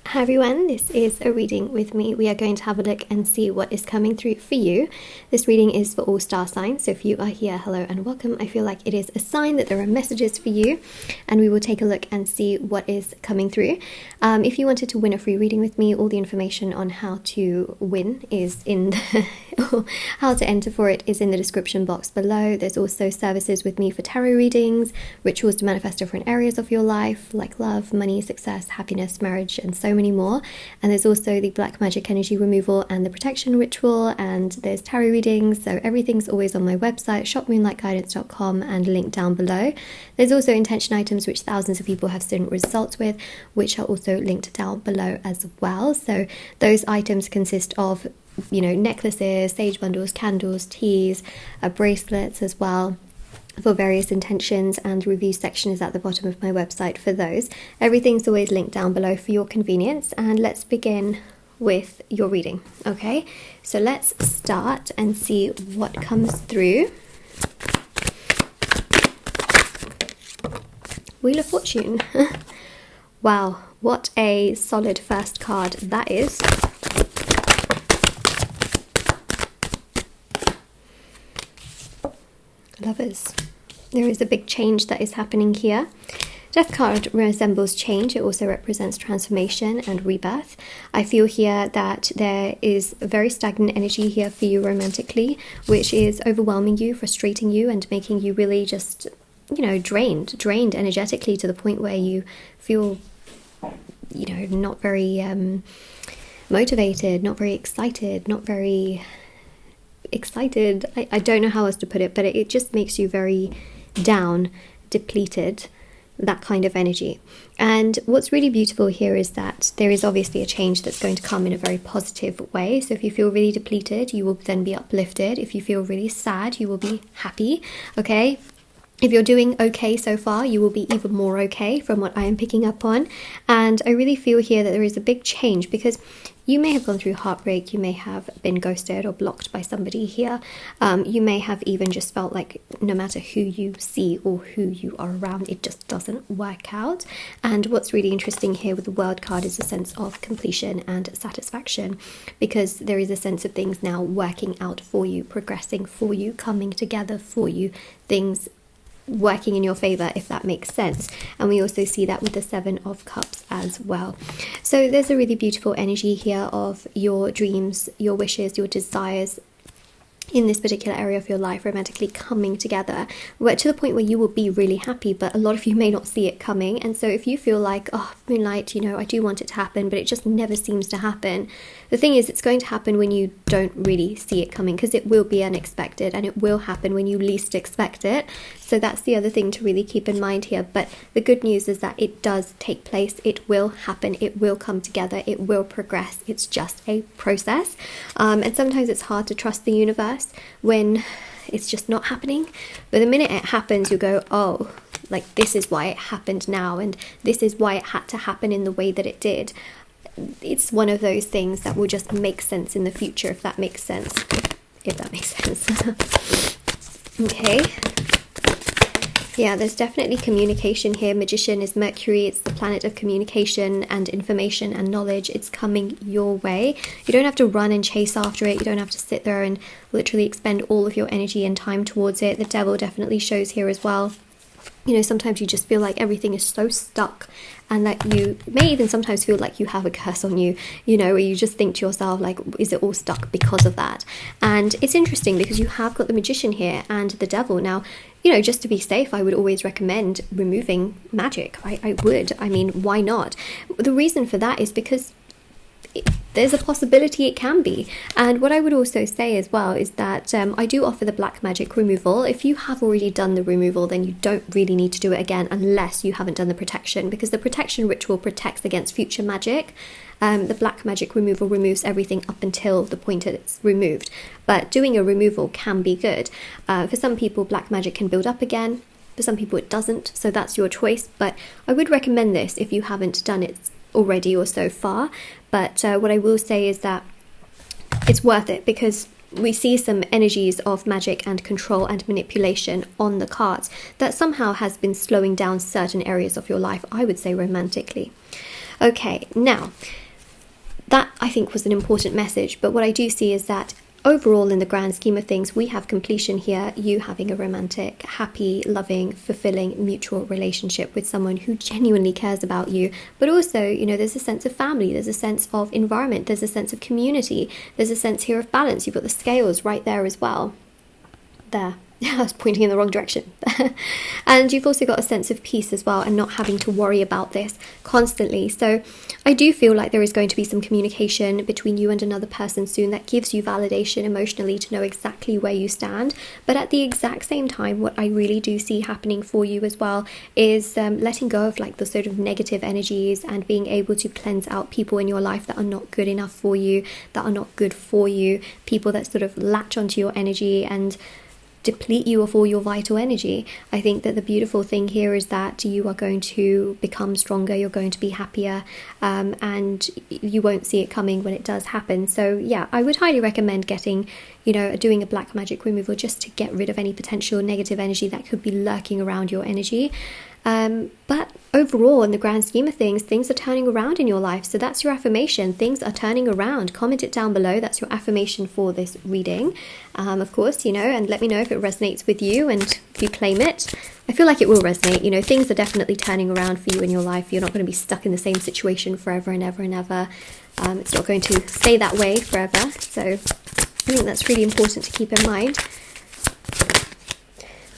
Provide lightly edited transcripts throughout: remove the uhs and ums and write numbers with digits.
Hi everyone, this is a reading with me. We are going to have a look and see what is coming through for you. This reading is for all star signs, so if you are here, hello and welcome. I feel like it is a sign that there are messages for you, and we will take a look and see what is coming through. If you wanted to win a free reading with me, all the information on how to win is in how to enter for it is in the description box below. There's also services with me for tarot readings, rituals to manifest different areas of your life like love, money, success, happiness, marriage, and so many more. And there's also the black magic energy removal and the protection ritual, and there's tarot readings, so everything's always on my website shopmoonlightguidance.com and linked down below. There's also intention items which thousands of people have seen results with, which are also linked down below as well. So those items consist of, you know, necklaces, sage bundles, candles, teas, bracelets as well, for various intentions, and the review section is at the bottom of my website for those. Everything's always linked down below for your convenience, and let's begin with your reading. Okay, so let's start and see what comes through. Wheel of Fortune. Wow, what a solid first card that is. Lovers. There is a big change that is happening here. Death card resembles change. It also represents transformation and rebirth. I feel here that there is a very stagnant energy here for you romantically, which is overwhelming you, frustrating you, and making you really just, you know, drained energetically to the point where you feel, you know, not very motivated, not very excited, I don't know how else to put it, but it just makes you very down, depleted, that kind of energy. And what's really beautiful here is that there is obviously a change that's going to come in a very positive way. So if you feel really depleted, you will then be uplifted. If you feel really sad, you will be happy. Okay, if you're doing okay so far, you will be even more okay from what I am picking up on. And I really feel here that there is a big change, because you may have gone through heartbreak, you may have been ghosted or blocked by somebody here. You may have even just felt like no matter who you see or who you are around, it just doesn't work out. And what's really interesting here with the World card is a sense of completion and satisfaction, because there is a sense of things now working out for you, progressing for you, coming together for you, things working in your favor, if that makes sense. And we also see that with the Seven of Cups as well. So there's a really beautiful energy here of your dreams, your wishes, your desires in this particular area of your life romantically coming together, where to the point where you will be really happy, but a lot of you may not see it coming. And so if you feel like, oh, Moonlight, you know, I do want it to happen, but it just never seems to happen, the thing is, it's going to happen when you don't really see it coming, because it will be unexpected, and it will happen when you least expect it. So that's the other thing to really keep in mind here. But the good news is that it does take place, it will happen, it will come together, it will progress. It's just a process. And sometimes it's hard to trust the universe when it's just not happening. But the minute it happens, you go, oh, like this is why it happened now, and this is why it had to happen in the way that it did. It's one of those things that will just make sense in the future, if that makes sense. Okay. Yeah, there's definitely communication here. Magician is Mercury. It's the planet of communication and information and knowledge. It's coming your way. You don't have to run and chase after it. You don't have to sit there and literally expend all of your energy and time towards it. The Devil definitely shows here as well. You know, sometimes you just feel like everything is so stuck, and that you may even sometimes feel like you have a curse on you, you know, where you just think to yourself, like, is it all stuck because of that? And it's interesting because you have got the Magician here and the Devil. Now, you know, just to be safe, I would always recommend removing magic. I would. I mean, why not? The reason for that is because there's a possibility it can be. And what I would also say as well is that I do offer the black magic removal. If you have already done the removal, then you don't really need to do it again unless you haven't done the protection, because the protection ritual protects against future magic. The black magic removal removes everything up until the point that it's removed. But doing a removal can be good. For some people, black magic can build up again. For some people it doesn't, so that's your choice. But I would recommend this if you haven't done it already or so far. But what I will say is that it's worth it, because we see some energies of magic and control and manipulation on the cards that somehow has been slowing down certain areas of your life, I would say romantically. Okay, now that I think was an important message, but what I do see is that overall, in the grand scheme of things, we have completion here. You having a romantic, happy, loving, fulfilling, mutual relationship with someone who genuinely cares about you. But also, you know, there's a sense of family, there's a sense of environment, there's a sense of community, there's a sense here of balance. You've got the scales right there as well. There. I was pointing in the wrong direction. And you've also got a sense of peace as well, and not having to worry about this constantly. So I do feel like there is going to be some communication between you and another person soon that gives you validation emotionally to know exactly where you stand. But at the exact same time, what I really do see happening for you as well is letting go of like the sort of negative energies and being able to cleanse out people in your life that are not good enough for you, that are not good for you, people that sort of latch onto your energy and deplete you of all your vital energy. I think that the beautiful thing here is that you are going to become stronger, you're going to be happier, and you won't see it coming when it does happen. So yeah, I would highly recommend getting, you know, doing a black magic removal just to get rid of any potential negative energy that could be lurking around your energy. But overall, in the grand scheme of things, things are turning around in your life. So that's your affirmation. Things are turning around. Comment it down below. That's your affirmation for this reading. Of course, you know, and let me know if it resonates with you and if you claim it. I feel like it will resonate. You know, things are definitely turning around for you in your life. You're not going to be stuck in the same situation forever and ever and ever. It's not going to stay that way forever. So I think that's really important to keep in mind.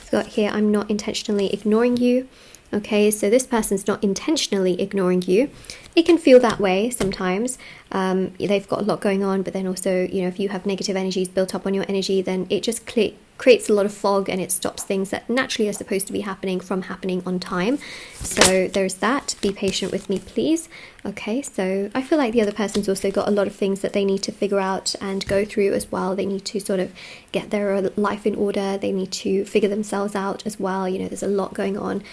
I've got here, I'm not intentionally ignoring you. Okay, so this person's not intentionally ignoring you. It can feel that way sometimes. They've got a lot going on, but then also, you know, if you have negative energies built up on your energy, then it just creates a lot of fog, and it stops things that naturally are supposed to be happening from happening on time. So there's that. Be patient with me, please. Okay, so I feel like the other person's also got a lot of things that they need to figure out and go through as well. They need to sort of get their life in order. They need to figure themselves out as well. You know, there's a lot going on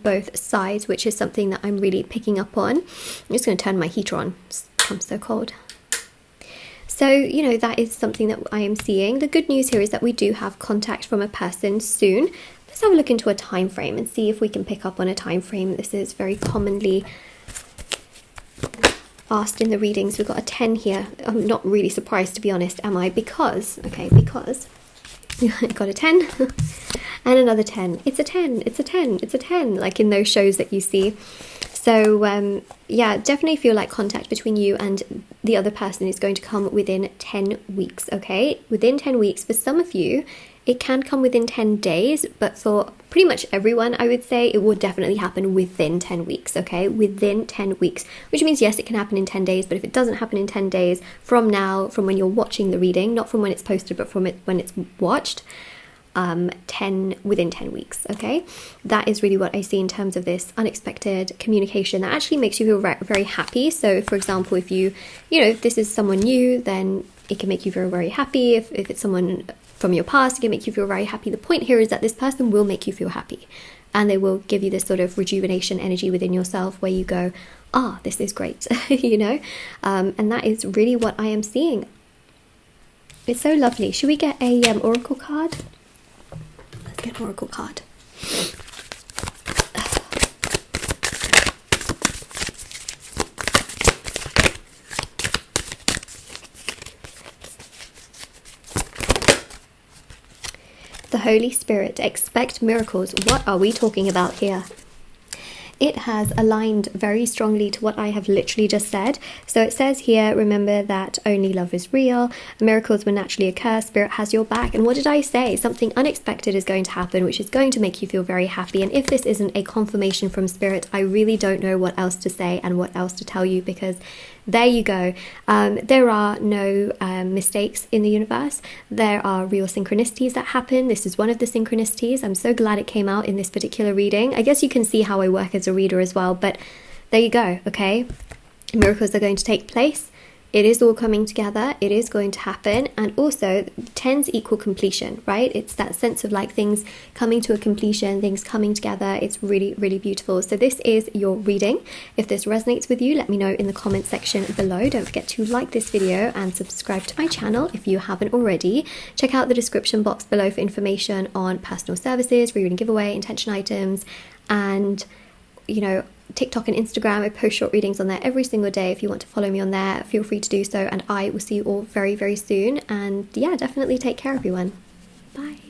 both sides, which is something that I'm really picking up on. I'm just going to turn my heater on. I'm so cold. So, you know, that is something that I am seeing. The good news here is that we do have contact from a person soon. Let's have a look into a time frame and see if we can pick up on a time frame. This is very commonly asked in the readings. We've got a 10 here. I'm not really surprised, to be honest, am I? Because I got a 10 and another 10. It's a 10, it's a 10, it's a 10, like in those shows that you see. So yeah, definitely feel like contact between you and the other person is going to come within 10 weeks, okay? Within 10 weeks. For some of you, it can come within 10 days, but for pretty much everyone, I would say it will definitely happen within 10 weeks, okay? Within 10 weeks, which means, yes, it can happen in 10 days, but if it doesn't happen in 10 days from now, from when you're watching the reading, not from when it's posted, but from when it's watched, within 10 weeks, okay? That is really what I see in terms of this unexpected communication that actually makes you feel very happy. So for example, if if this is someone new, then it can make you feel very happy. If it's someone from your past, it can make you feel very happy. The point here is that this person will make you feel happy, and they will give you this sort of rejuvenation energy within yourself where you go, this is great, you know? And that is really what I am seeing. It's so lovely. Should we get a oracle card? Let's get an oracle card. The Holy Spirit, expect miracles. What are we talking about here? It has aligned very strongly to what I have literally just said. So it says here, remember that only love is real. Miracles will naturally occur. Spirit has your back. And what did I say? Something unexpected is going to happen, which is going to make you feel very happy. And if this isn't a confirmation from Spirit, I really don't know what else to say and what else to tell you, because there you go. There are no mistakes in the universe. There are real synchronicities that happen. This is one of the synchronicities. I'm so glad it came out in this particular reading. I guess you can see how I work as a reader as well, but there you go, okay? Miracles are going to take place. It is all coming together. It is going to happen. And also, tens equal completion, right? It's that sense of like things coming to a completion, things coming together. It's really, really beautiful. So this is your reading. If this resonates with you, let me know in the comment section below. Don't forget to like this video and subscribe to my channel if you haven't already. Check out the description box below for information on personal services, rereading giveaway, intention items, and TikTok and Instagram. I post short readings on there every single day. If you want to follow me on there, feel free to do so, and I will see you all very, very soon. And yeah, definitely take care, everyone. Bye.